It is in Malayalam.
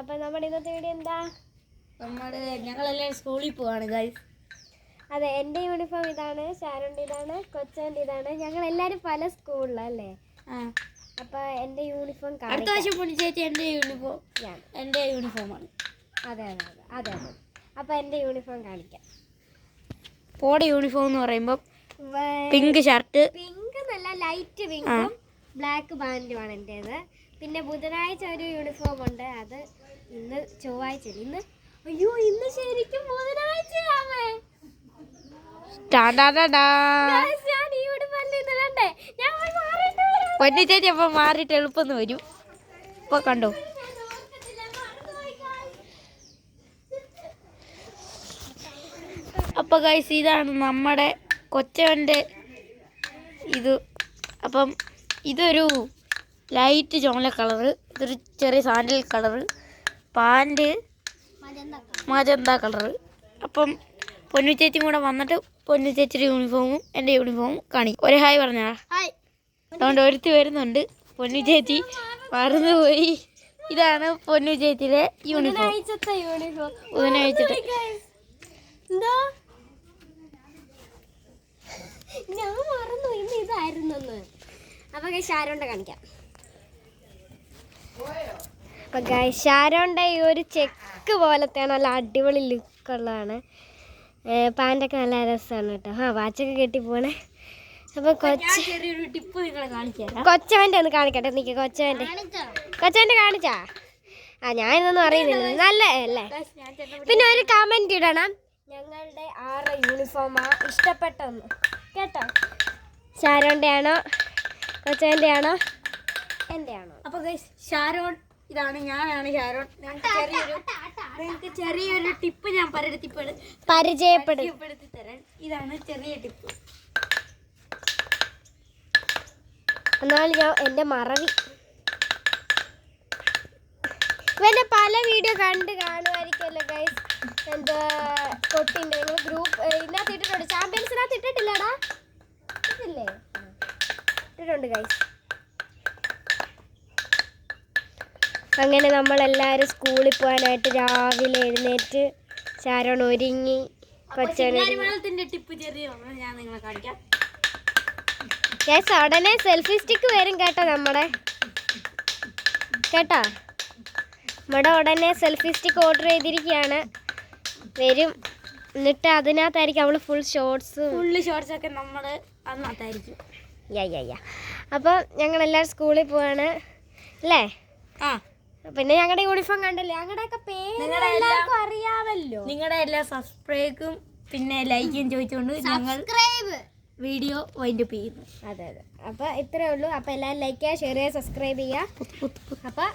അപ്പോൾ നമ്മുടെ ഇന്നത്തെ വീഡിയോ എന്താ? ഞങ്ങളെല്ലാം സ്കൂളിൽ പോവാണ് ഗൈസ്. അതെ, എൻ്റെ യൂണിഫോം ഇതാണ്, ഷാരോൻ്റെ ഇതാണ്, കൊച്ചൻ്റെ ഇതാണ്. ഞങ്ങളെല്ലാവരും പല സ്കൂളിലല്ലേ. അപ്പോൾ എൻ്റെ യൂണിഫോം അടുത്ത വർഷം ചേച്ചി എൻ്റെ യൂണിഫോമാണ്. അതെ. അപ്പോൾ എൻ്റെ യൂണിഫോം കാണിക്കാം. പോടെ യൂണിഫോം എന്ന് പറയുമ്പോൾ പിങ്ക് ഷർട്ട്, പിങ്ക് എന്നല്ല, ലൈറ്റ് പിങ്കും ബ്ലാക്ക് പാൻറ്റുമാണ് എൻ്റേത്. പിന്നെ ബുധനാഴ്ച ഒരു യൂണിഫോം ഉണ്ട്, അത് ഇന്ന് ചൊവ്വാഴ്ച. ഇന്ന് ശരിക്കും ബുധനാഴ്ചയാമേ. പൊന്നു ചേച്ചി അപ്പോൾ മാറിയിട്ട് എളുപ്പം വരും. ഇപ്പോൾ കണ്ടോ, അപ്പോൾ ഗൈസ് ഇതാണ് നമ്മുടെ കൊച്ചവൻ്റെ ഇത്. അപ്പം ഇതൊരു ലൈറ്റ് ചോല കളറ്, ഇതൊരു ചെറിയ sandal colour, pant magenta colour. അപ്പം പൊന്നു ചേച്ചിയും കൂടെ വന്നിട്ട് പൊന്നു ചേച്ചിയുടെ യൂണിഫോമും എൻ്റെ യൂണിഫോമും കാണിക്കും. ഒരു ഹായ് പറഞ്ഞാ. അതുകൊണ്ട് ഒരുത്തി വരുന്നുണ്ട്. പൊന്നു ചേച്ചി മറന്നുപോയി. ഇതാണ് പൊന്നു ചേച്ചിയുടെ യൂണിഫോം. ബുധനാഴ്ചത്തെ ഞാൻ മറന്നു, ഇന്ന് ഇതായിരുന്നെന്ന്. അപ്പൊ ഷാരോണ്ട കാണിക്കാം. അപ്പൊ ഷാരോണ്ട ഈ ഒരു ചെക്ക് പോലത്തെ നല്ല അടിപൊളി ലുക്കുള്ളതാണ്. പാൻറ്റൊക്കെ നല്ല രസമാണ് കേട്ടോ. വാച്ചൊക്കെ കെട്ടി പോണേ. അപ്പൊ ചെറിയൊരു ടിപ്പ് നിങ്ങളെ കാണിക്കാം. കൊച്ചവൻ്റെ ഒന്ന് കാണിക്കട്ടെ. നിക്ക് കൊച്ചവൻ്റെ കാണിച്ചാ. ഞാൻ ഇതൊന്നും അറിയുന്നില്ല. നല്ല അല്ലേ? പിന്നെ ഒരു കമന്റ് ഇടണം, ഞങ്ങളുടെ 6 യൂണിഫോമാ ഇഷ്ടപ്പെട്ടൊന്ന് കേട്ടോ. ഷാരോൻ്റെ ആണോ കൊച്ചവൻ്റെ ആണോ എൻ്റെ ആണോ? അപ്പൊ ഷാരോൺ ഇതാണ്, ഞാനാണ് ഷാരോൺ. നിങ്ങൾക്ക് ചെറിയൊരു ടിപ്പ് ഞാൻ പരിചയപ്പെടുത്തി തരാൻ. ഇതാണ് ചെറിയ ടിപ്പ്. എന്നാൽ ഞാൻ എൻ്റെ മറവി ഇവൻ്റെ പല വീഡിയോ കാണുമായിരിക്കുമല്ലോ ഗൈസ്. എന്താ കൊട്ടിൻ്റെ ഗ്രൂപ്പ് ഇതിനകത്ത് ഇട്ടിട്ടുണ്ട്. ചാമ്പ്യൻസിനകത്ത് ഇട്ടിട്ടില്ലടാ, ഇട്ടില്ലേ? ഇട്ടിട്ടുണ്ട് ഗൈസ്. അങ്ങനെ നമ്മളെല്ലാവരും സ്കൂളിൽ പോകാനായിട്ട് രാവിലെ എഴുന്നേറ്റ് ഷാരോൺ ഒരുങ്ങി. കൊച്ചൻ്റെ ടിപ്പ് ചെറിയ ഞാൻ നിങ്ങളെ കാണിക്കാം. ഉടനെ സെൽഫി സ്റ്റിക്ക് വരും കേട്ടോ. നമ്മുടെ ഉടനെ സെൽഫി സ്റ്റിക്ക് ഓർഡർ ചെയ്തിരിക്കുകയാണ്, വരും. എന്നിട്ട് അതിനകത്തായിരിക്കും അവള് ഫുൾ ഷോർട്സ് ഒക്കെ നമ്മൾ അതിനകത്തായിരിക്കും. അപ്പോൾ ഞങ്ങളെല്ലാവരും സ്കൂളിൽ പോവാണ് അല്ലേ? പിന്നെ ഞങ്ങളുടെ യൂണിഫോം കണ്ടല്ലേ, ഞങ്ങളുടെയൊക്കെ പേര് എല്ലാവർക്കും അറിയാമല്ലോ. നിങ്ങളുടെ എല്ലാ സബ്സ്ക്രൈബും പിന്നെ ലൈക്കും ചോദിച്ചുകൊണ്ട് ഞങ്ങൾ വീഡിയോ വൈൻഡപ്പ് ചെയ്യുന്നു. അതെ. അപ്പോൾ ഇത്രയേ ഉള്ളൂ. അപ്പോൾ എല്ലാവരും ലൈക്ക് ചെയ്യുക, ഷെയർ ചെയ്യുക, സബ്സ്ക്രൈബ് ചെയ്യുക. അപ്പോൾ